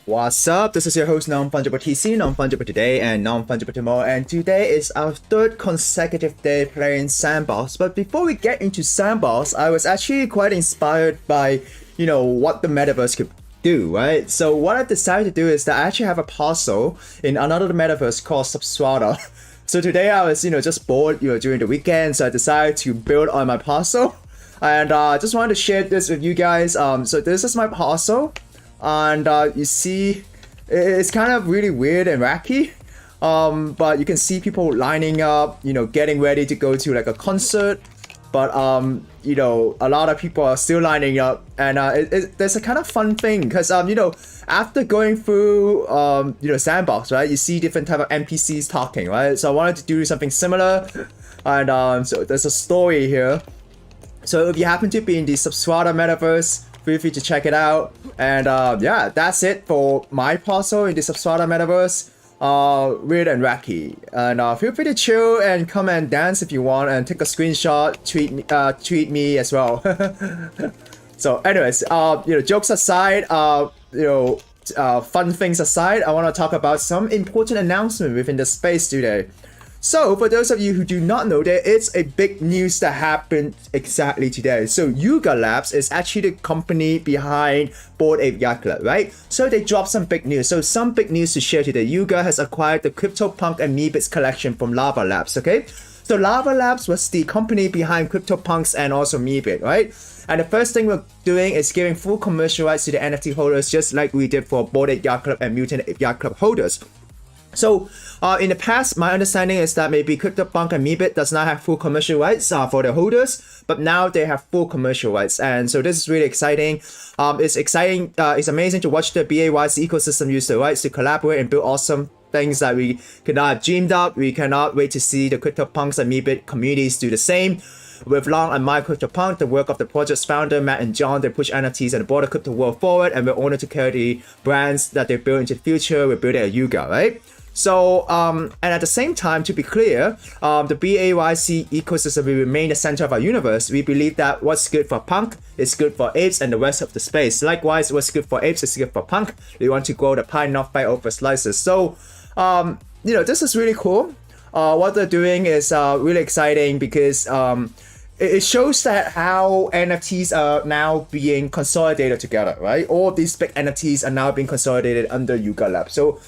What's up? This is your host Non-Fungible TC, Non-Fungible today and Non-Fungible tomorrow, and today is our third consecutive day playing Sandbox. But before we get into Sandbox, I was actually quite inspired by, what the metaverse could do, right? So what I decided to do is that I actually have a parcel in another metaverse called Substrata. So today I was, just bored, during the weekend, so I decided to build on my parcel. And I just wanted to share this with you guys. So this is my parcel. And you see, it's kind of really weird and wacky. But you can see people lining up, getting ready to go to like a concert. But a lot of people are still lining up, and there's a kind of fun thing because after going through Sandbox, right, you see different type of NPCs talking, right? So I wanted to do something similar, and so there's a story here. So if you happen to be in the Substrata metaverse, feel free to check it out. And yeah, that's it for my parcel in the Substrata metaverse. Weird and wacky, and feel free to chill and come and dance if you want, and take a screenshot, tweet me as well. So anyways, jokes aside, fun things aside, I want to talk about some important announcement within the space today. So for those of you who do not know, there is a big news that happened exactly today. So Yuga Labs is actually the company behind Bored Ape Yacht Club, right? So they dropped some big news. So some big news to share today. Yuga has acquired the CryptoPunk and Meebits collection from Lava Labs, okay? So Lava Labs was the company behind CryptoPunks and also Meebit, right? And the first thing we're doing is giving full commercial rights to the NFT holders, just like we did for Bored Ape Yacht Club and Mutant Ape Yacht Club holders. So in the past, my understanding is that maybe CryptoPunk and Meebit does not have full commercial rights for their holders, but now they have full commercial rights, and so this is really exciting. It's exciting. It's amazing to watch the BAYC ecosystem use the rights to collaborate and build awesome things that we could not have dreamed up. We cannot wait to see the CryptoPunks and Meebit communities do the same. With Long and My CryptoPunk, the work of the project's founder, Matt and John, they push NFTs and the broader crypto world forward, and we're honored to carry the brands that they build into the future. We're building at Yuga, right? So, and at the same time, to be clear, the BAYC ecosystem will remain the center of our universe. We believe that what's good for punk is good for apes and the rest of the space. Likewise, what's good for apes is good for punk. We want to grow the pie, not fight over slices. So, this is really cool. What they're doing is really exciting because it shows that how NFTs are now being consolidated together, right? All these big NFTs are now being consolidated under Yuga Labs. So,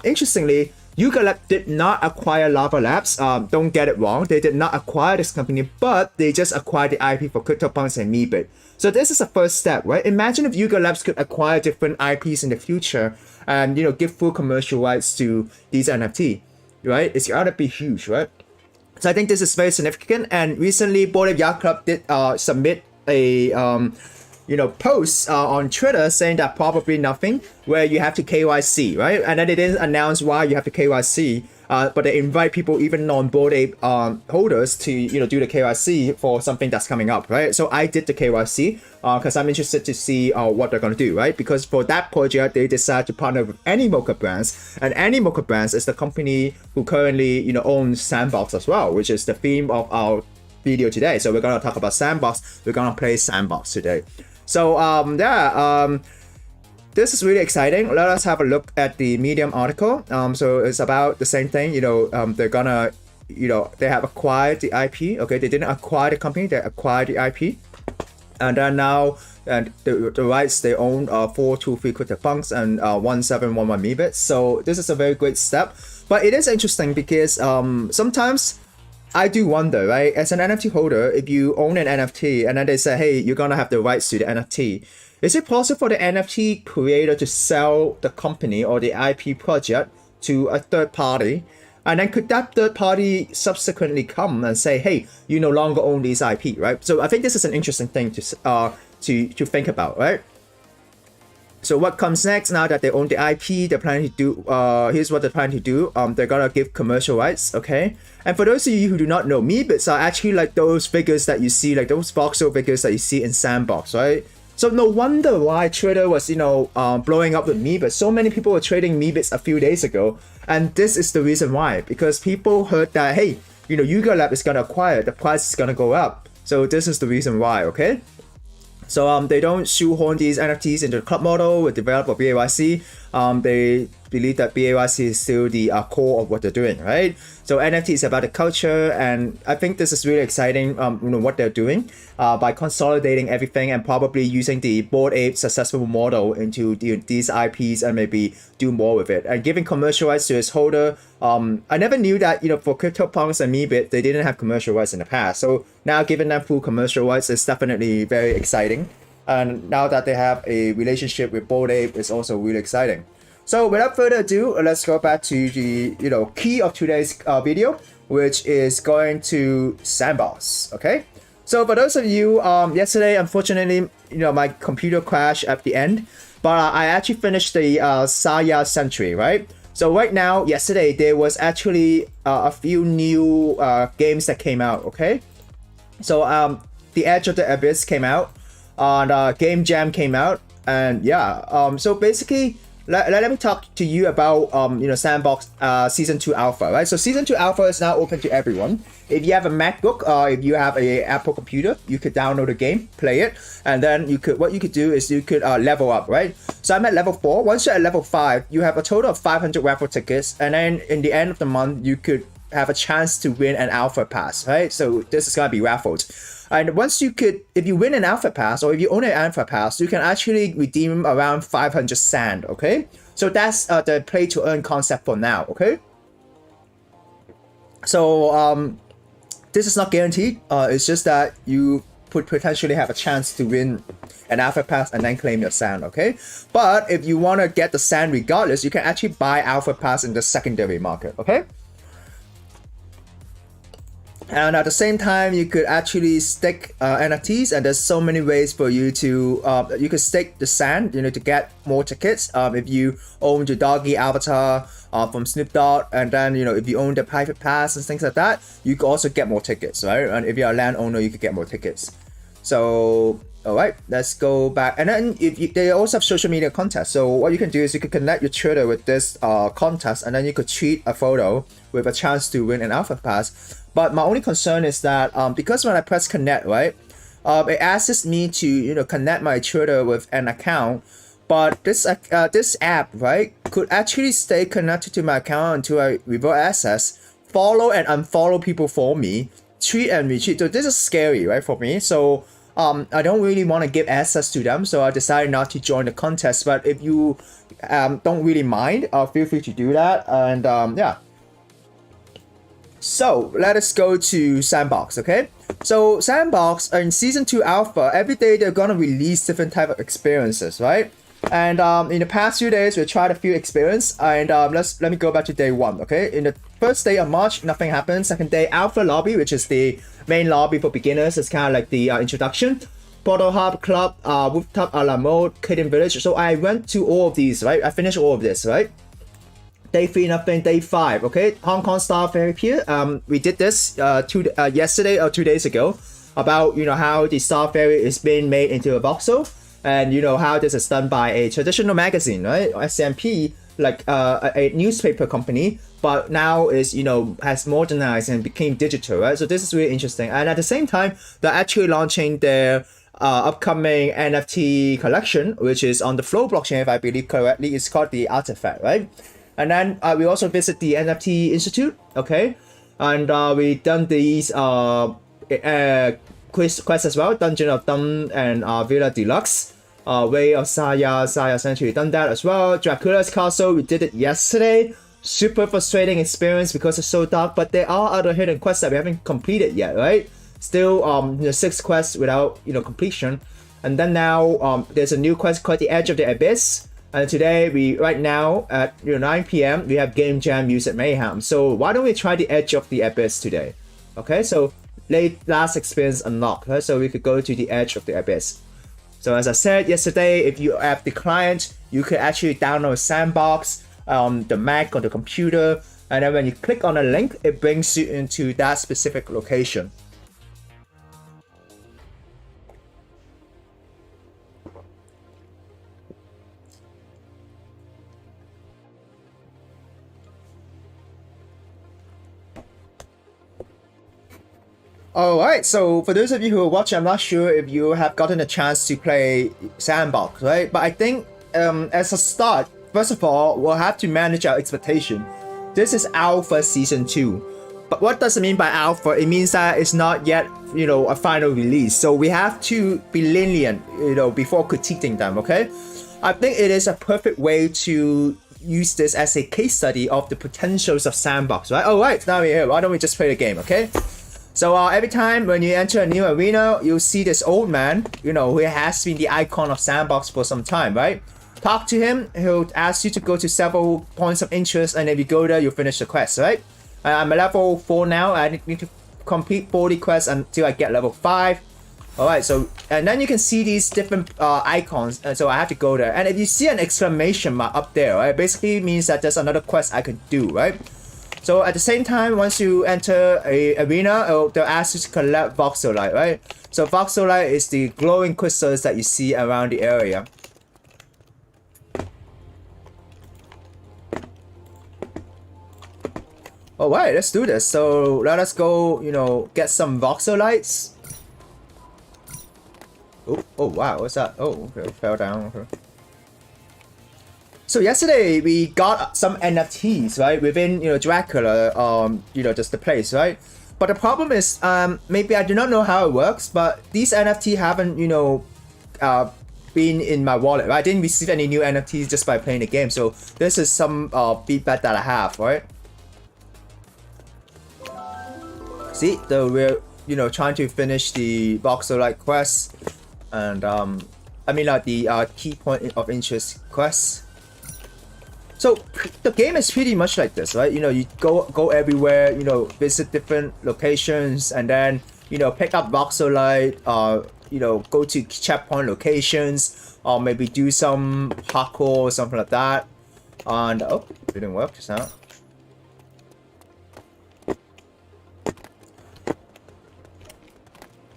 interestingly, Yuga Labs did not acquire Lava Labs. Don't get it wrong. They did not acquire this company, but they just acquired the IP for CryptoPunks and Meebit. So this is the first step, right? Imagine if Yuga Labs could acquire different IPs in the future and, give full commercial rights to these NFT, right? It's gotta be huge, right? So I think this is very significant, and recently Bored Ape Yacht Club did submit a post on Twitter saying that probably nothing, where you have to KYC, right? And then they didn't announce why you have to KYC, but they invite people, even non-Bored Ape holders, to do the KYC for something that's coming up, right? So I did the KYC because I'm interested to see what they're gonna do, right? Because for that project, they decided to partner with Animoca Brands, and Animoca Brands is the company who currently owns Sandbox as well, which is the theme of our video today. So we're gonna talk about Sandbox. We're gonna play Sandbox today. So this is really exciting. Let us have a look at the Medium article. So it's about the same thing. They're gonna, they have acquired the IP. Okay, they didn't acquire the company. They acquired the IP, and then now and the rights they own 423 CryptoPunks and 1711 Meebits. So this is a very great step. But it is interesting because sometimes I do wonder, right? As an NFT holder, if you own an NFT and then they say, hey, you're gonna have the rights to the NFT, is it possible for the NFT creator to sell the company or the IP project to a third party? And then could that third party subsequently come and say, hey, you no longer own this IP, right? So I think this is an interesting thing to think about, right? So what comes next now that they own the IP? They're planning to do, here's what they're planning to do. They're gonna give commercial rights, okay? And for those of you who do not know, Meebits are actually like those figures that you see, like those voxel figures that you see in Sandbox, right? So no wonder why Twitter was, blowing up with Meebits. So many people were trading Meebits a few days ago, and this is the reason why. Because people heard that, hey, Yuga Lab is gonna acquire, the price is gonna go up. So this is the reason why, okay? So they don't shoehorn these NFTs into the club model with developer BAYC. They believe that BAYC is still the core of what they're doing, right? So NFT is about the culture, and I think this is really exciting. What they're doing by consolidating everything and probably using the Bored Ape successful model into these IPs and maybe do more with it and giving commercial rights to its holder. I never knew that for CryptoPunks and Meebit they didn't have commercial rights in the past. So now giving them full commercial rights is definitely very exciting. And now that they have a relationship with Bored Ape, it's also really exciting. So without further ado, let's go back to the key of today's video, which is going to Sandbox. Okay. So for those of you, yesterday unfortunately, my computer crashed at the end, but I actually finished the Saya Century, right? So right now, yesterday there was actually a few new games that came out. Okay. So The Edge of the Abyss came out, and Game Jam came out, and yeah. So basically, let me talk to you about Sandbox Season 2 Alpha, right? So Season 2 Alpha is now open to everyone. If you have a MacBook or if you have a Apple computer, you could download the game, play it, and then what you could do is you could level up, right? So I'm at level 4. Once you're at level 5, you have a total of 500 raffle tickets, and then in the end of the month, you could have a chance to win an Alpha Pass, right? So this is gonna be raffled. And if you win an Alpha Pass or if you own an Alpha Pass, you can actually redeem around 500 sand, okay? So that's the play to earn concept for now, okay? So this is not guaranteed. It's just that you could potentially have a chance to win an Alpha Pass and then claim your sand, okay? But if you want to get the sand regardless, you can actually buy Alpha Pass in the secondary market, okay? And at the same time, you could actually stake NFTs, and there's so many ways for you to you could stake the sand, to get more tickets. If you own the doggy avatar from Snoop Dogg, and then if you own the private pass and things like that, you could also get more tickets, right? And if you're a landowner, you could get more tickets. So all right, let's go back. And then they also have social media contests. So what you can do is you can connect your Twitter with this contest, and then you could tweet a photo with a chance to win an Alpha Pass. But my only concern is that because when I press connect, right, it asks me to connect my Twitter with an account, but this app, right, could actually stay connected to my account until I revert access, follow and unfollow people for me, tweet and retweet. So this is scary, right, for me. So I don't really want to give access to them, so I decided not to join the contest. But if you don't really mind, feel free to do that. And yeah. So let us go to Sandbox, okay? So Sandbox in Season 2 Alpha, every day they're gonna release different type of experiences, right? And in the past few days, we tried a few experiences, and let me go back to day 1, okay? In the first day of March, nothing happened. Second day, Alpha Lobby, which is the main lobby for beginners. It's kind of like the introduction. Portal Hub, Club, Rooftop, a la mode, Kitten Village. So I went to all of these, right? I finished all of this, right? Day 3, nothing. Day 5, okay? Hong Kong Star Ferry Pier. We did this yesterday or 2 days ago about how the Star Ferry is being made into a voxel, and how this is done by a traditional magazine, right? SMP, like a newspaper company, but now is has modernized and became digital, right? So this is really interesting. And at the same time, they're actually launching their upcoming NFT collection, which is on the Flow blockchain, if I believe correctly. It's called the Artifact, right? And then we also visit the NFT Institute, okay? And we done these quests as well, Dungeon of Dum and Villa Deluxe, Way of Saya Century, done that as well. Dracula's Castle, we did it yesterday. Super frustrating experience because it's so dark, but there are other hidden quests that we haven't completed yet, right? Still 6 quests without completion. And then now there's a new quest called the Edge of the Abyss. And today, right now at 9 p.m. we have Game Jam used at Mayhem. So why don't we try the Edge of the Abyss today? Okay, so last experience unlocked. Right? So we could go to the Edge of the Abyss. So as I said yesterday, if you have the client, you could actually download Sandbox on the Mac or the computer, and then when you click on a link, it brings you into that specific location. Alright, so for those of you who are watching, I'm not sure if you have gotten a chance to play Sandbox, right? But I think as a start, first of all, we'll have to manage our expectation. This is Alpha Season 2. But what does it mean by Alpha? It means that it's not yet, a final release. So we have to be lenient, before critiquing them, okay? I think it is a perfect way to use this as a case study of the potentials of Sandbox, right? Alright, now we're here. Why don't we just play the game, okay? So every time when you enter a new arena, you'll see this old man, who has been the icon of Sandbox for some time, right? Talk to him, he'll ask you to go to several points of interest, and if you go there, you'll finish the quest, right? I'm at level 4 now, I need to complete 40 quests until I get level 5. Alright, so, and then you can see these different icons, and so I have to go there. And if you see an exclamation mark up there, right, basically means that there's another quest I can do, right? So at the same time, once you enter a arena, they'll ask you to collect voxelite, right? So voxelite is the glowing crystals that you see around the area. Alright, let's do this. So let us go, get some voxelites. Oh wow, what's that? Oh, okay, fell down. Okay. So yesterday we got some NFTs, right, within Dracula, just the place, right? But the problem is, maybe I do not know how it works, but these NFT haven't, been in my wallet, right? I didn't receive any new NFTs just by playing the game, so this is some feedback that I have, right? See, so we're trying to finish the voxelite quest, and the key point of interest quest. So the game is pretty much like this, right? You go everywhere, visit different locations, and then pick up voxelite, go to checkpoint locations, or maybe do some parkour or something like that. And oh, it didn't work just now.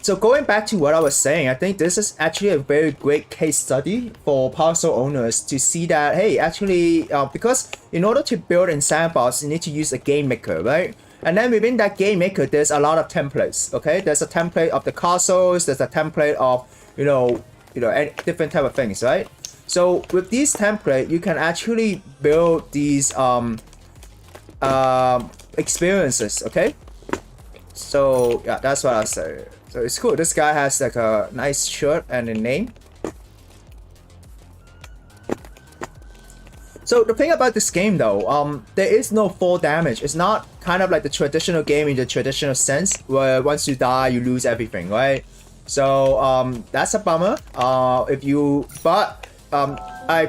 So going back to what I was saying, I think this is actually a very great case study for Parcel owners to see that, hey, actually, because in order to build in Sandbox, you need to use a game maker, right? And then within that game maker, there's a lot of templates, okay? There's a template of the castles, there's a template of, different type of things, right? So with these templates, you can actually build these experiences, okay? So yeah, that's what I say. So it's cool. This guy has like a nice shirt and a name. So the thing about this game though, there is no fall damage. It's not kind of like the traditional game in the traditional sense where once you die you lose everything, right? So that's a bummer. I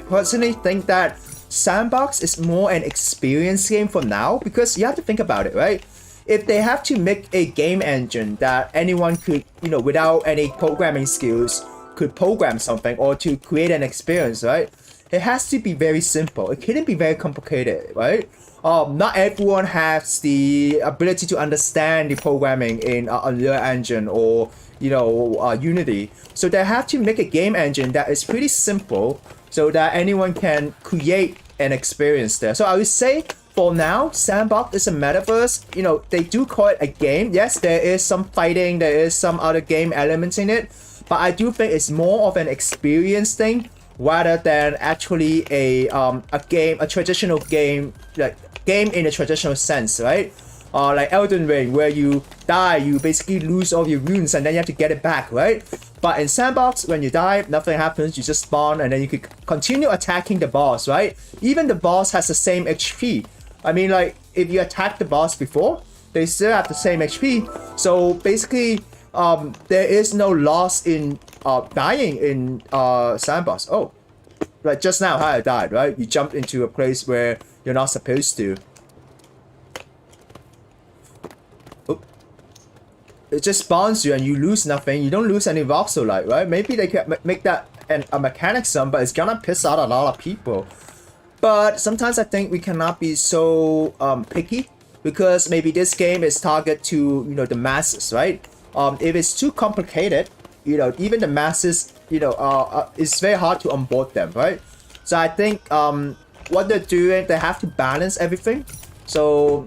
personally think that Sandbox is more an experience game for now, because you have to think about it, right? If they have to make a game engine that anyone could, without any programming skills, could program something or to create an experience, right? It has to be very simple. It couldn't be very complicated, right? Not everyone has the ability to understand the programming in Unreal Engine or, Unity. So they have to make a game engine that is pretty simple so that anyone can create an experience there. So I would say, for now, Sandbox is a metaverse. They do call it a game. Yes, there is some fighting, there is some other game elements in it, but I do think it's more of an experience thing rather than actually a traditional game, like game in a traditional sense, right? Like Elden Ring, where you die, you basically lose all your runes and then you have to get it back, right? But in Sandbox, when you die, nothing happens, you just spawn and then you could continue attacking the boss, right? Even the boss has the same HP. I mean, like, if you attack the boss before, they still have the same HP. So basically, there is no loss in dying in Sandbox. Oh, like just now how I died, right? You jumped into a place where you're not supposed to. Oh. It just spawns you and you lose nothing. You don't lose any voxelite, right? Maybe they can make that a mechanism, but it's gonna piss out a lot of people. But sometimes I think we cannot be so picky, because maybe this game is target to the masses, right? If it's too complicated, even the masses, it's very hard to onboard them, right? So I think what they're doing, they have to balance everything. So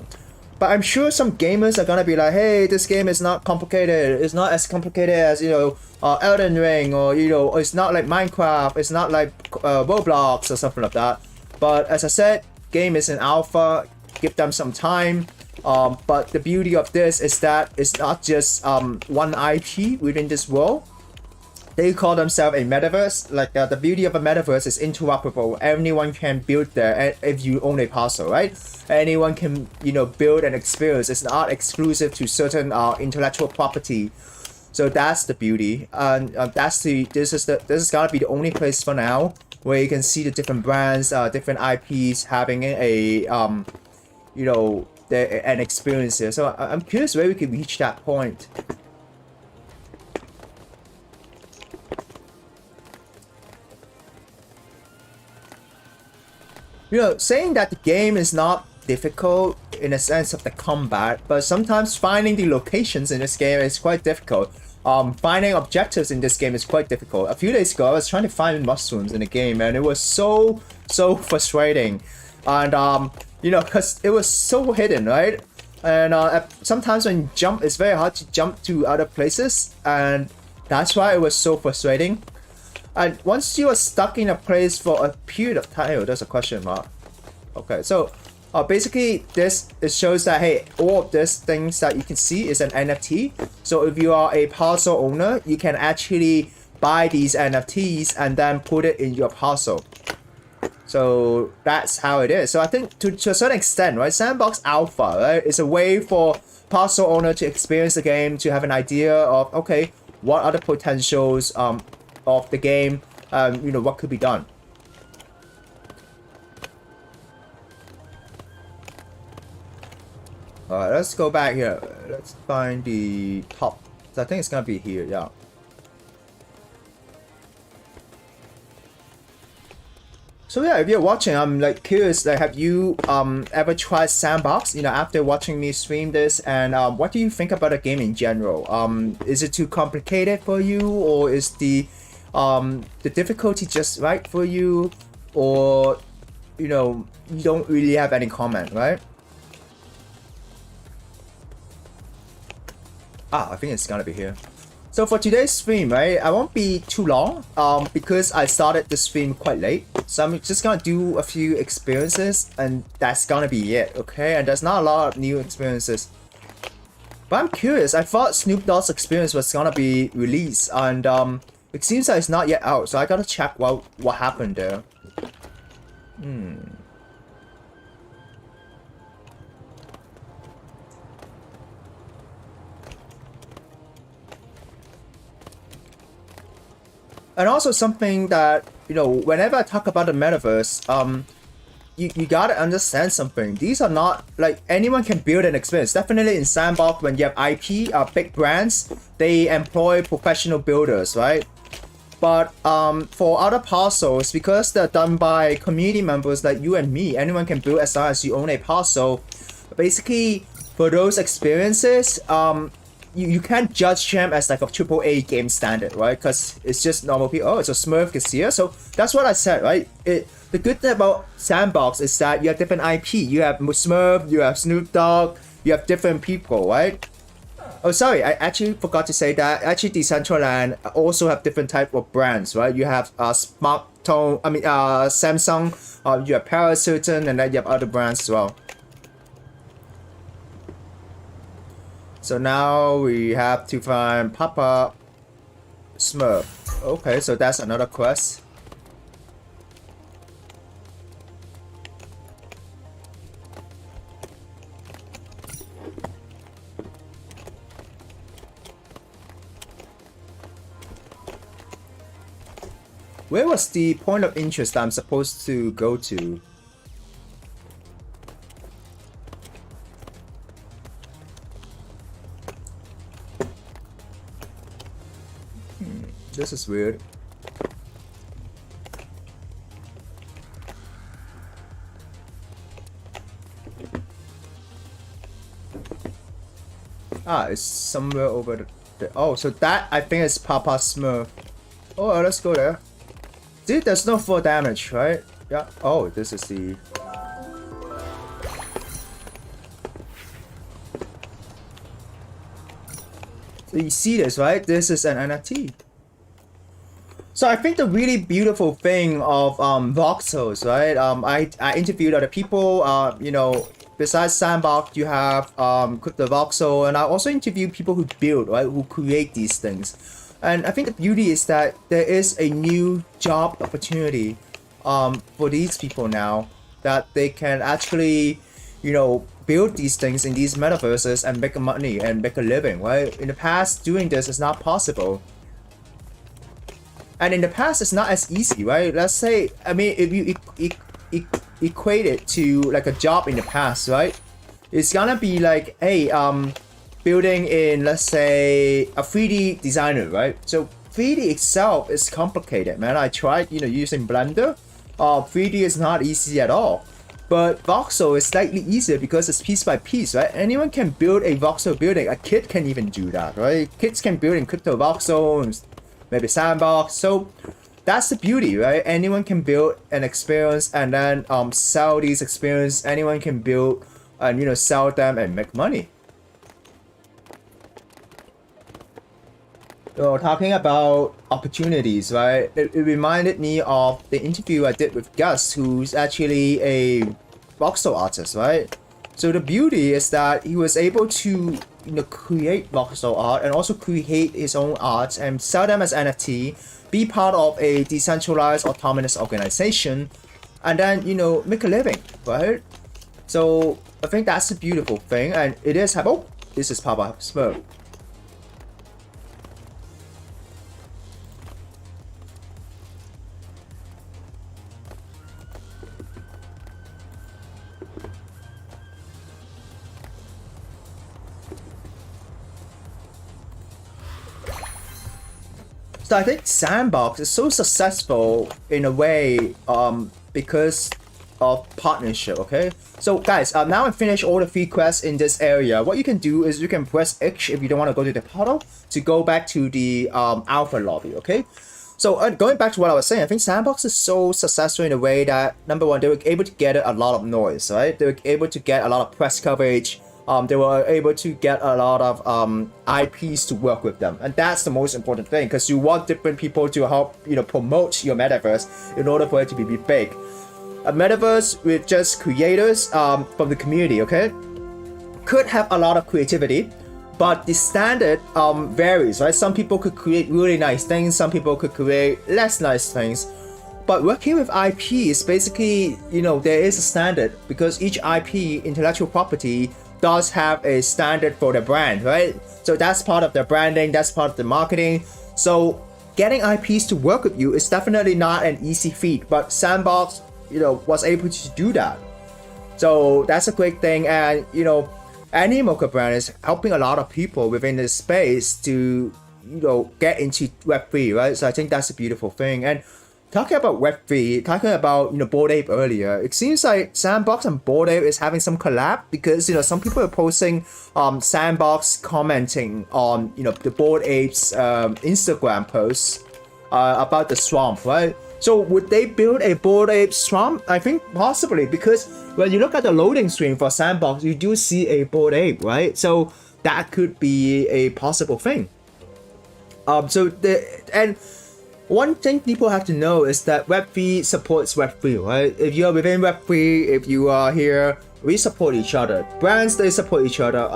But I'm sure some gamers are gonna be like, hey, this game is not complicated. It's not as complicated as, you know, Elden Ring, or, you know, it's not like Minecraft. It's not like Roblox or something like that. But as I said, game is in alpha. Give them some time. But the beauty of this is that it's not just one IP within this world. They call themselves a metaverse. Like the beauty of a metaverse is interoperable. Anyone can build there if you own a parcel, right? Anyone can, you know, build an experience. It's not exclusive to certain intellectual property. So that's the beauty, and this is gonna be the only place for now where you can see the different brands, different IPs having a you know, an experience here. So I'm curious where we can reach that point. You know, saying that the game is not difficult in a sense of the combat, but sometimes finding the locations in this game is quite difficult. Finding objectives in this game is quite difficult. A few days ago, I was trying to find mushrooms in the game, and it was so frustrating. And you know, because it was so hidden, right? And sometimes when you jump, it's very hard to jump to other places, and that's why it was so frustrating. And once you are stuck in a place for a period of time, oh, there's a question mark. Okay, so basically it shows that, hey, all of these things that you can see is an NFT. So if you are a parcel owner, you can actually buy these NFTs and then put it in your parcel. So that's how it is. So I think to a certain extent, right, Sandbox Alpha, right, is a way for parcel owner to experience the game, to have an idea of, okay, what are the potentials of the game, you know, what could be done. Alright, let's go back here. Let's find the top. I think it's gonna be here, yeah. So yeah, if you're watching, I'm like curious, like, have you ever tried Sandbox, you know, after watching me stream this, and what do you think about the game in general? Is it too complicated for you, or is the difficulty just right for you, or, you know, you don't really have any comment, right? I think it's gonna be here. So for today's stream, right, I won't be too long because I started the stream quite late. So I'm just gonna do a few experiences, and that's gonna be it, okay? And there's not a lot of new experiences. But I'm curious, I thought Snoop Dogg's experience was gonna be released, and it seems like it's not yet out, so I gotta check what happened there. And also something that, you know, whenever I talk about the metaverse, you gotta understand something. These are not, like, anyone can build an experience. Definitely in Sandbox, when you have IP, big brands, they employ professional builders, right? But for other parcels, because they're done by community members like you and me, anyone can build as long as you own a parcel. Basically, for those experiences, you can't judge them as like a AAA game standard, right? Because it's just normal people. Oh, it's a Smurf is here. So that's what I said, right? The good thing about Sandbox is that you have different IP. You have Smurf, you have Snoop Dogg, you have different people, right? Oh, sorry, I actually forgot to say that. Actually, Decentraland also have different type of brands, right? You have Smartphone, Samsung, you have Parcel, and then you have other brands as well. So now we have to find Papa Smurf. Okay, so that's another quest. Where was the point of interest I'm supposed to go to? This is weird. It's somewhere over the oh, so that I think is Papa Smurf. Oh, let's go there. See, there's no full damage, right? Yeah. Oh, this is the. So you see this, right? This is an NFT. So I think the really beautiful thing of voxels, right? I interviewed other people. You know, besides Sandbox, you have Crypto Voxel, and I also interviewed people who build, right? Who create these things. And I think the beauty is that there is a new job opportunity for these people now, that they can actually, you know, build these things in these metaverses and make money and make a living, right? In the past, doing this is not possible. And in the past, it's not as easy, right? Let's say, I mean, if you equate it to like a job in the past, right? It's gonna be like, hey, building in, let's say, a 3D designer, right? So 3D itself is complicated, man. I tried, you know, using Blender. 3D is not easy at all. But voxel is slightly easier because it's piece by piece, right? Anyone can build a voxel building. A kid can even do that, right? Kids can build in crypto voxel and maybe Sandbox. So that's the beauty, right? Anyone can build an experience and then sell these experience. Anyone can build and, you know, sell them and make money. So talking about opportunities, right? It reminded me of the interview I did with Gus, who's actually a voxel artist, right? So the beauty is that he was able to, you know, create voxel art and also create his own art and sell them as NFT, be part of a decentralized autonomous organization, and then, you know, make a living, right? So I think that's a beautiful thing, and it is. Oh, this is Papa Smoke. So I think Sandbox is so successful in a way because of partnership, okay? So guys, now I finished all the 3 quests in this area. What you can do is you can press H if you don't want to go to the portal to go back to the alpha lobby, okay? So going back to what I was saying, I think Sandbox is so successful in a way that, number one, they were able to get a lot of noise, right? They were able to get a lot of press coverage. They were able to get a lot of IPs to work with them, and that's the most important thing, because you want different people to help, you know, promote your metaverse in order for it to be big. A metaverse with just creators from the community, okay, could have a lot of creativity, but the standard varies, right? Some people could create really nice things, some people could create less nice things. But working with IP is basically, you know, there is a standard, because each IP, intellectual property, does have a standard for the brand, right? So that's part of the branding, that's part of the marketing. So getting IPs to work with you is definitely not an easy feat, but Sandbox, you know, was able to do that. So that's a great thing. And, you know, Animoca brand is helping a lot of people within this space to, you know, get into Web3, right? So I think that's a beautiful thing. And talking about Web3, talking about, you know, Bored Ape earlier, it seems like Sandbox and Bored Ape is having some collab, because, you know, some people are posting Sandbox commenting on, you know, the Bored Ape's Instagram posts about the swamp, right? So would they build a Bored Ape swamp? I think possibly, because when you look at the loading screen for Sandbox, you do see a Bored Ape, right? So that could be a possible thing. And one thing people have to know is that Web3 supports Web3, right? If you're within Web3, if you are here, we support each other. Brands, they support each other.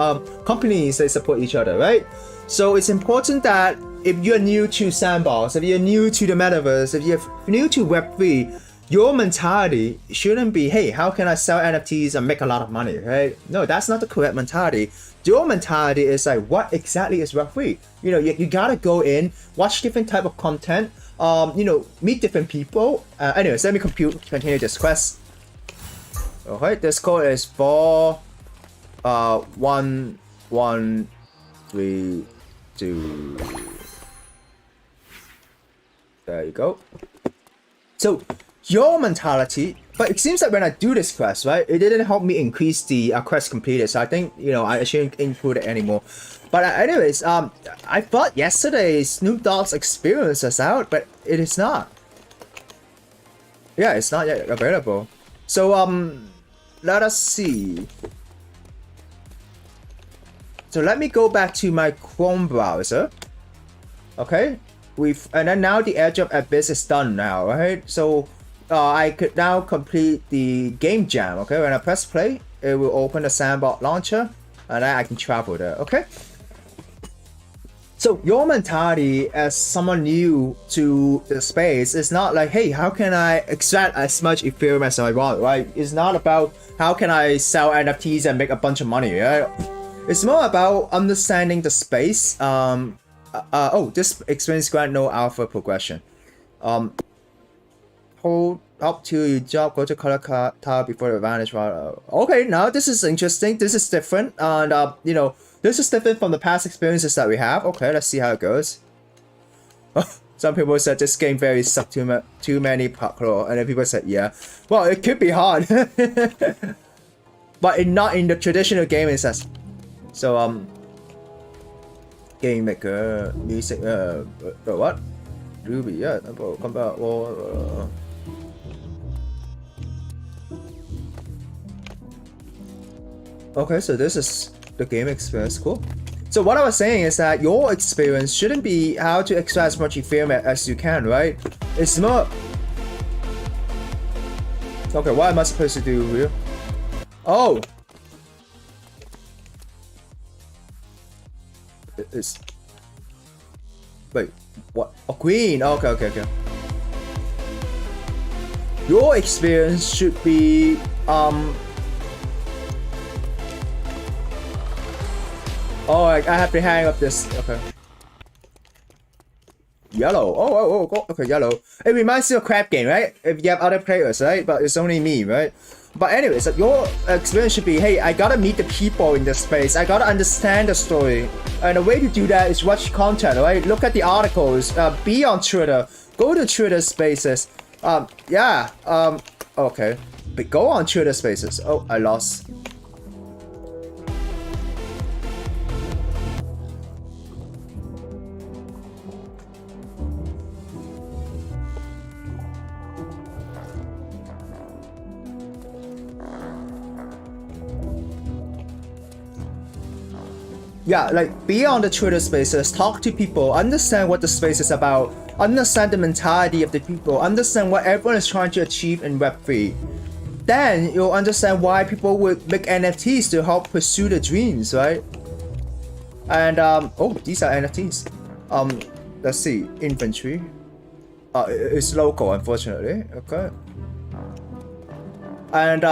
Companies, they support each other, right? So it's important that if you're new to Sandbox, if you're new to the metaverse, if you're new to Web3, your mentality shouldn't be, hey, how can I sell NFTs and make a lot of money, right? No, that's not the correct mentality. Your mentality is like, what exactly is Web3? You know, you gotta go in, watch different type of content, you know, meet different people. Anyways, let me continue this quest. Okay, this code is 411332. There you go. So your mentality, but it seems that when I do this quest, right, it didn't help me increase the quest completed. So I think, you know, I shouldn't include it anymore. But anyways, I thought yesterday Snoop Dogg's Experience was out, but it is not. Yeah, it's not yet available. So let us see. So let me go back to my Chrome browser. Okay, and then now the Edge of Abyss is done now, right? So I could now complete the game jam. Okay, when I press play, it will open the Sandbox launcher, and then I can travel there. Okay. So your mentality as someone new to the space is not like, hey, how can I extract as much Ethereum as I want, right? It's not about how can I sell NFTs and make a bunch of money, right? It's more about understanding the space. This experience grant no alpha progression. Hold up to your job, go to color tile before the vanish. Okay, now this is interesting. This is different, and you know, this is different from the past experiences that we have. Okay, let's see how it goes. Some people said this game very sucked too many parkour, and then people said, yeah. Well, it could be hard, but not in the traditional gaming sense. So game maker, music, what? Ruby, yeah, come back. Okay, so this is the game experience, cool. So what I was saying is that your experience shouldn't be how to extract as much Ethereum as you can, right? It's more... Okay, what am I supposed to do here? Oh! It's... Wait, what? Oh, queen! Okay. Your experience should be, Oh, I have to hang up this. Okay. Yellow. Oh, okay, yellow. It reminds you of a crab game, right? If you have other players, right? But it's only me, right? But anyways, your experience should be, hey, I gotta meet the people in this space. I gotta understand the story. And the way to do that is watch content, right? Look at the articles. Be on Twitter. Go to Twitter Spaces. Okay. But go on Twitter Spaces. Oh, I lost. Yeah, like be on the Twitter Spaces, talk to people, understand what the space is about, understand the mentality of the people, understand what everyone is trying to achieve in Web3. Then you'll understand why people would make NFTs to help pursue the dreams, right? And oh, these are NFTs. Let's see, inventory. It's local, unfortunately. Okay. And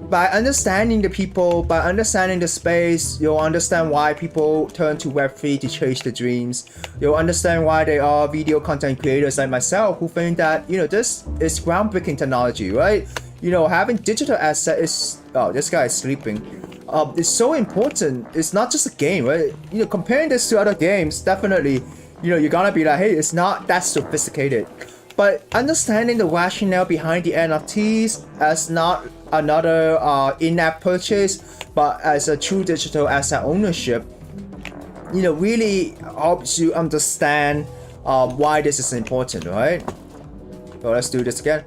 by understanding the people, by understanding the space, you'll understand why people turn to Web3 to chase the dreams. You'll understand why there are video content creators like myself who think that, you know, this is groundbreaking technology, right? You know, having digital asset is... Oh, this guy is sleeping. It's so important. It's not just a game, right? You know, comparing this to other games, definitely, you know, you're gonna be like, hey, it's not that sophisticated. But understanding the rationale behind the NFTs as not another in-app purchase, but as a true digital asset ownership, you know, really helps you understand why this is important, right? So let's do this again.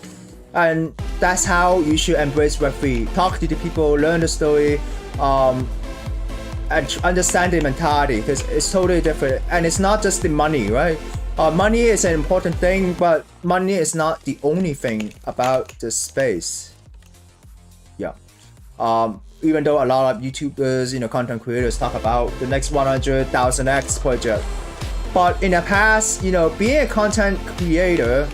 And that's how you should embrace Web3. Talk to the people, learn the story, and understand the mentality, because it's totally different. And it's not just the money, right? Money is an important thing, but money is not the only thing about the space. Yeah. Even though a lot of YouTubers, you know, content creators talk about the next 100,000x project, but in the past, you know, being a content creator,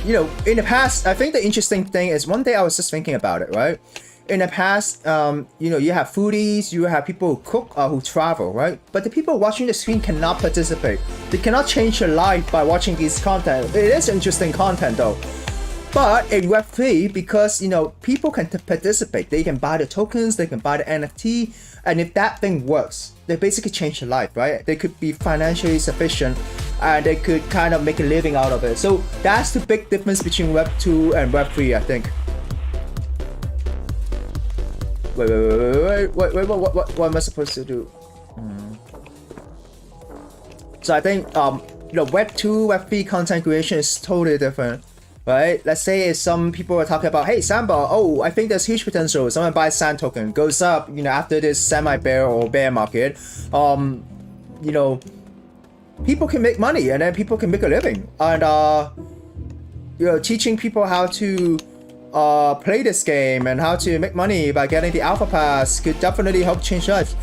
you know, in the past, I think the interesting thing is, one day I was just thinking about it, right? In the past, you know, you have foodies, you have people who cook or who travel, right? But the people watching the screen cannot participate. They cannot change their life by watching these content. It is interesting content though. But in Web3, because, you know, people can participate, they can buy the tokens, they can buy the NFT, and if that thing works, they basically change their life, right? They could be financially sufficient, and they could kind of make a living out of it. So that's the big difference between Web 2 and Web 3, I think. Wait, what am I supposed to do? So I think, you know, Web 2, Web 3 content creation is totally different. right? Let's say if some people are talking about, hey, Sandbox, oh, I think there's huge potential. Someone buys Sand token, goes up, you know, after this semi-bear or bear market, you know, people can make money and then people can make a living. And, you know, teaching people how to play this game and how to make money by getting the alpha pass could definitely help change lives.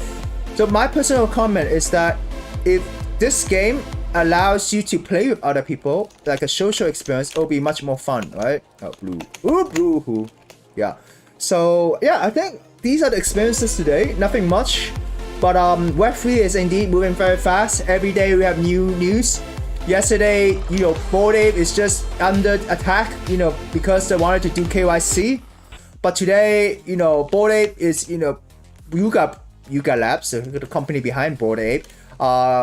So my personal comment is that if this game allows you to play with other people, like a social experience, it'll be much more fun, right? Oh, blue. Ooh, blue. Yeah. So, yeah, I think these are the experiences today. Nothing much. But Web3 is indeed moving very fast. Every day we have new news. Yesterday, you know, Bored Ape is just under attack, you know, because they wanted to do KYC. But today, you know, Bored Ape is, you know, Yuga Labs, the company behind Bored Ape,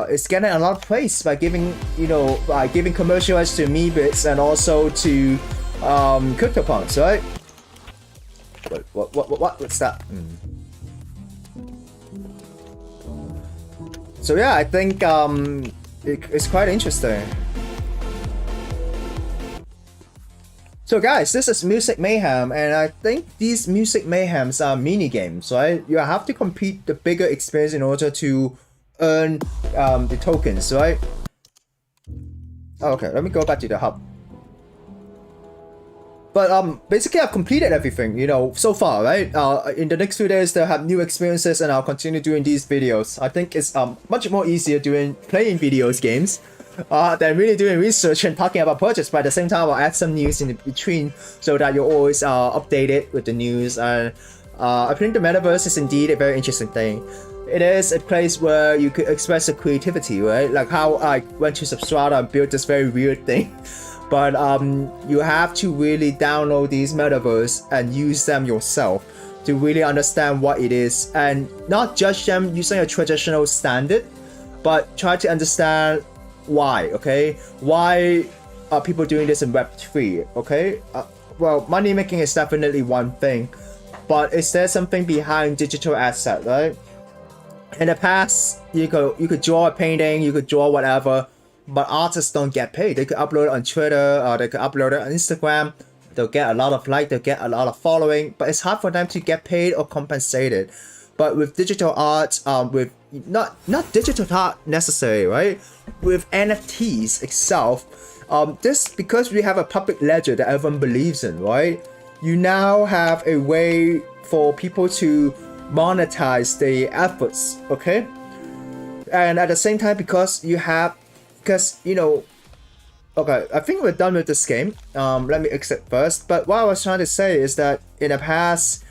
is getting a lot of praise by giving, you know, giving commercial ads to Meebits and also to CryptoPunks, right? What's that? So yeah, I think it's quite interesting. So guys, this is Music Mayhem, and I think these Music Mayhems are mini games, right? You have to compete the bigger experience in order to earn the tokens, right? Okay, let me go back to the hub. But basically I've completed everything, you know, so far, right? In the next few days they'll have new experiences and I'll continue doing these videos. I think it's much more easier playing videos games than really doing research and talking about projects. But at the same time I'll add some news in between so that you're always updated with the news. And I think the metaverse is indeed a very interesting thing. It is a place where you could express your creativity, right? Like how I went to Substrata and built this very weird thing. But you have to really download these metaverse and use them yourself to really understand what it is and not judge them using a traditional standard, but try to understand why, okay? Why are people doing this in Web3, okay? Well, money making is definitely one thing, but is there something behind digital asset, right? In the past, you could draw a painting, you could draw whatever, but artists don't get paid. They could upload it on Twitter or they could upload it on Instagram. They'll get a lot of likes, they'll get a lot of following, but it's hard for them to get paid or compensated. But with digital art, with not digital art necessarily, right? With NFTs itself, this because we have a public ledger that everyone believes in, right? You now have a way for people to monetize their efforts, okay? And at the same time, because you know, okay, I think we're done with this game. Let me exit first. But what I was trying to say is that in the past,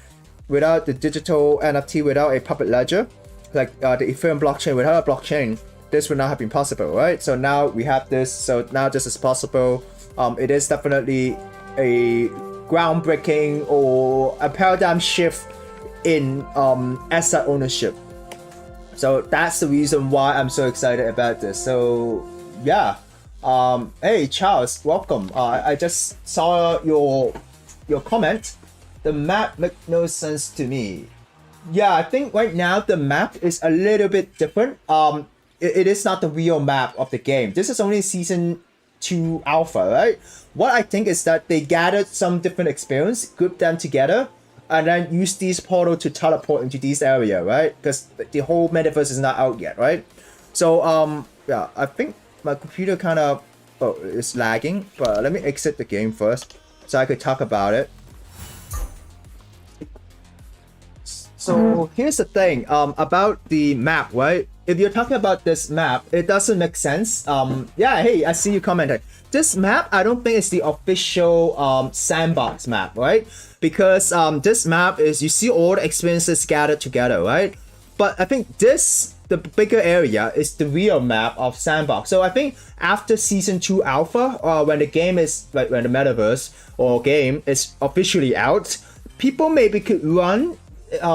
without the digital NFT, without a public ledger, like the Ethereum blockchain, without a blockchain, this would not have been possible, right? So now we have this, so now this is possible. It is definitely a groundbreaking or a paradigm shift in asset ownership. So that's the reason why I'm so excited about this. So yeah, hey Charles, welcome. I just saw your comment. The map makes no sense to me. Yeah, I think right now the map is a little bit different. It is not the real map of the game. This is only season 2 alpha, right? What I think is that they gathered some different experience, grouped them together, and then use these portal to teleport into this area, right? Because the whole metaverse is not out yet, right? So yeah, I think my computer kind of is lagging, but let me exit the game first so I could talk about it. So here's the thing about the map, right? If you're talking about this map, it doesn't make sense. Yeah, hey, I see you commented. This map, I don't think it's the official Sandbox map, right? Because this map is, you see all the experiences gathered together, right? But I think the bigger area is the real map of Sandbox. So I think after season 2 alpha, when the game is, like when the metaverse or game is officially out, people maybe could run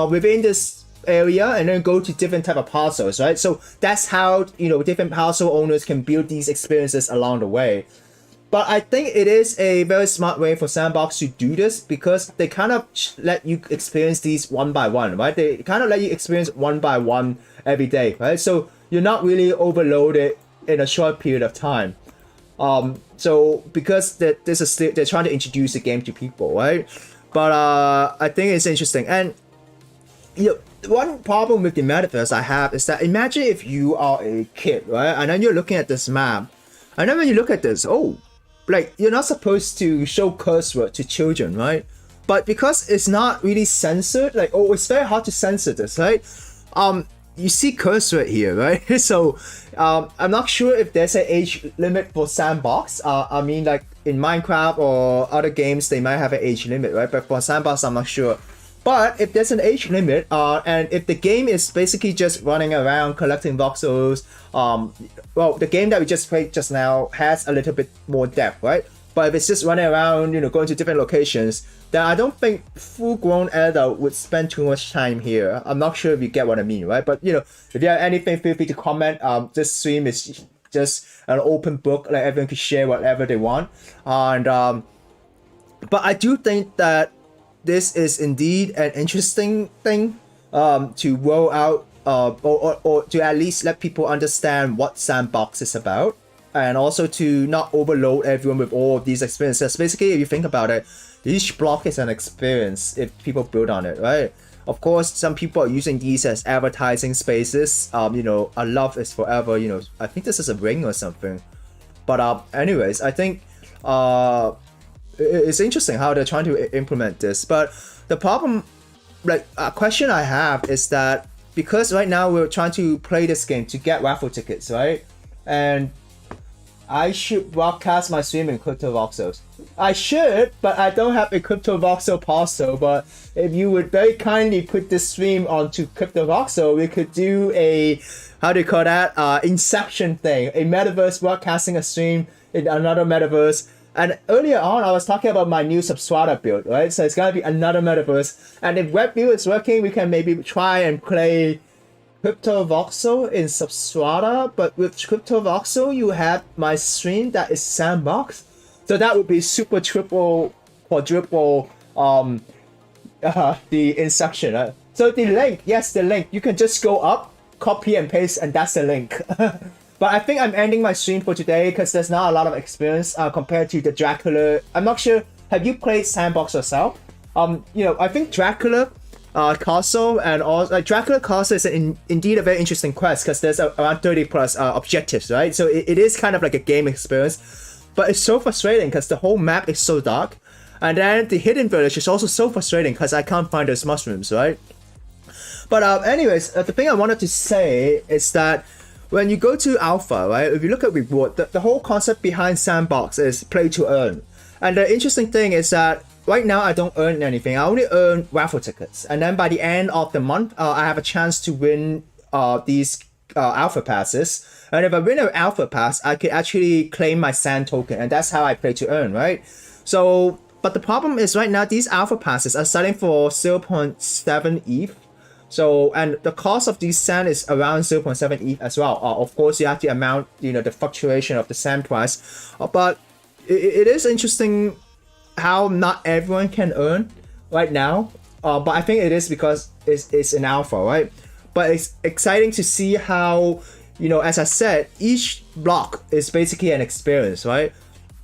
within this area and then go to different type of parcels, right? So that's how, you know, different parcel owners can build these experiences along the way. But I think it is a very smart way for Sandbox to do this because they kind of let you experience these one by one, right? They kind of let you experience one by one every day, right? So you're not really overloaded in a short period of time. So because this is they're trying to introduce the game to people, right? But I think it's interesting. And one problem with the metaverse I have is that imagine if you are a kid, right? And then you're looking at this map, and then when you look at this, like you're not supposed to show curse word to children, right? But because it's not really censored, like it's very hard to censor this, right? You see curse word here, right? So I'm not sure if there's an age limit for Sandbox. I mean, like in Minecraft or other games, they might have an age limit, right? But for Sandbox, I'm not sure. But if there's an age limit, and if the game is basically just running around collecting voxels, well, the game that we just played just now has a little bit more depth, right? But if it's just running around, going to different locations, then I don't think full-grown adult would spend too much time here. I'm not sure if you get what I mean, right? But if you have anything, feel free to comment. This stream is just an open book, like everyone can share whatever they want. And but I do think that this is indeed an interesting thing to roll out, or to at least let people understand what Sandbox is about, and also to not overload everyone with all of these experiences. Basically, if you think about it, each block is an experience if people build on it, right? Of course, some people are using these as advertising spaces. A love is forever. I think this is a ring or something. But anyways, I think it's interesting how they're trying to implement this. But the problem, like a question I have is that because right now we're trying to play this game to get raffle tickets, right? And I should broadcast my stream in crypto voxels. I should, but I don't have a crypto voxel parcel. But if you would very kindly put this stream onto crypto voxel, we could do a, how do you call that? Inception thing, a metaverse broadcasting a stream in another metaverse. And earlier on, I was talking about my new Substrata build, right? So it's gonna be another metaverse. And if WebView is working, we can maybe try and play Crypto Voxel in Substrata. But with Crypto Voxel, you have my stream that is Sandbox. So that would be super triple, quadruple, the instruction. Right? So the link, yes, the link. You can just go up, copy and paste, and that's the link. But I think I'm ending my stream for today because there's not a lot of experience compared to the Dracula. I'm not sure. Have you played Sandbox yourself? I think Dracula Castle and all Dracula Castle is indeed a very interesting quest because there's around 30 plus objectives, right? So it is kind of like a game experience, but it's so frustrating because the whole map is so dark, and then the hidden village is also so frustrating because I can't find those mushrooms, right? But anyways, the thing I wanted to say is that when you go to Alpha, right, if you look at reward, the whole concept behind Sandbox is play to earn. And the interesting thing is that right now I don't earn anything. I only earn raffle tickets. And then by the end of the month, I have a chance to win these Alpha passes. And if I win an Alpha pass, I could actually claim my Sand token. And that's how I play to earn, right? So, but the problem is right now, these Alpha passes are selling for 0.7 ETH. So, and the cost of these sand is around 0.7 ETH as well. Of course, you have the amount, the fluctuation of the sand price. But it is interesting how not everyone can earn right now. But I think it is because it's an alpha, right? But it's exciting to see how, as I said, each block is basically an experience, right?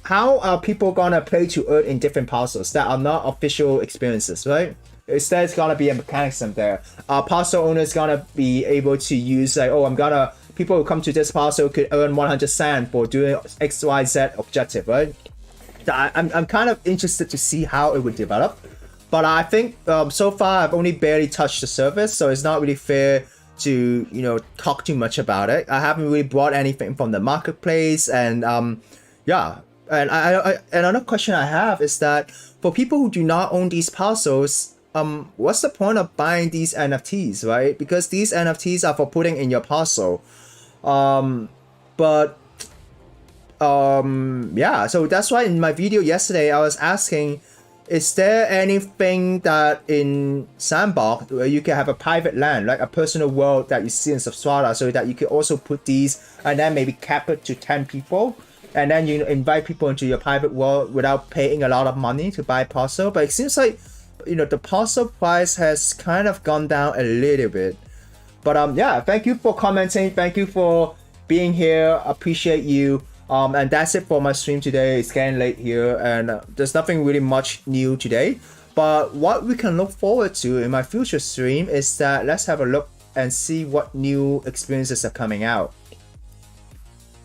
How are people gonna play to earn in different parcels that are not official experiences, right? Instead, it's gonna be a mechanism there. Parcel owner is gonna be able to use people who come to this parcel could earn 100 sand for doing XYZ objective, right? I'm kind of interested to see how it would develop, but I think so far I've only barely touched the surface, so it's not really fair to talk too much about it. I haven't really brought anything from the marketplace, and yeah. And another question I have is that for people who do not own these parcels, what's the point of buying these NFTs, right? Because these NFTs are for putting in your parcel. Yeah, so that's why in my video yesterday, I was asking, is there anything that in Sandbox where you can have a private land, like a personal world that you see in Substrata, so that you can also put these and then maybe cap it to 10 people? And then invite people into your private world without paying a lot of money to buy parcel. But it seems like the parcel price has kind of gone down a little bit. But yeah, thank you for commenting. Thank you for being here. Appreciate you. And that's it for my stream today. It's getting late here, and there's nothing really much new today. But what we can look forward to in my future stream is that let's have a look and see what new experiences are coming out.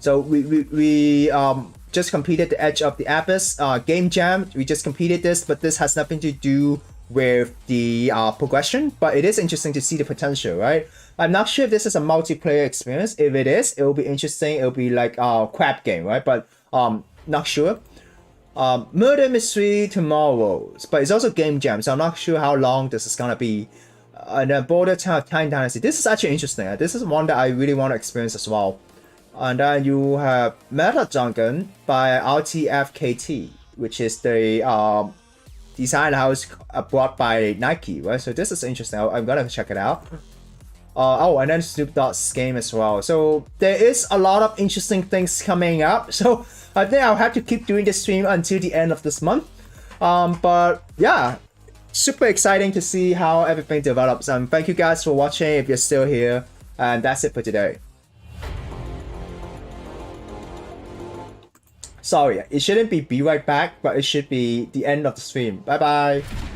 So we just completed the Edge of the Abyss game jam. We just completed this, but this has nothing to do with the progression, but it is interesting to see the potential, right? I'm not sure if this is a multiplayer experience. If it is, it will be interesting. It will be like a crab game, right? But not sure. Murder Mystery tomorrow, but it's also game jam, so I'm not sure how long this is gonna be. And then Border Time Dynasty. This is actually interesting. This is one that I really want to experience as well. And then you have Meta Jungle by RTFKT, which is the design house brought by Nike, right? So this is interesting. I'm gonna check it out. Oh, and then Snoop Dogg's game as well. So there is a lot of interesting things coming up. So I think I'll have to keep doing this stream until the end of this month. But yeah, super exciting to see how everything develops. And thank you guys for watching if you're still here. And that's it for today. Sorry, it shouldn't be right back, but it should be the end of the stream. Bye bye.